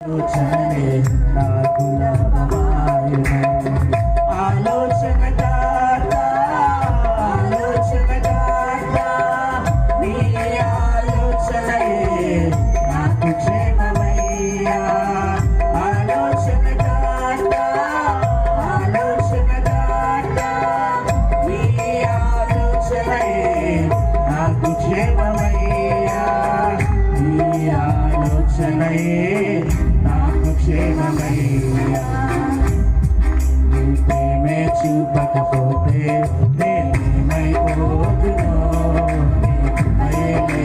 ఆలోచనలే నాకు లాభమాయెను. ఆలోచనకర్త, ఆలోచనకర్త, నీ ఆలోచనయే నాకు క్షేమమయ్యా. ఆలోచనకర్త, ఆలోచనకర్త, నీ ఆలోచనయే నాకు క్షేమమయ్యా. నీ ఆలోచనయే నాకు క్షేమమయ్యా. నీ ప్రేమే చూపకపోతే నేనేమైపోతునో, నీ ప్రేమే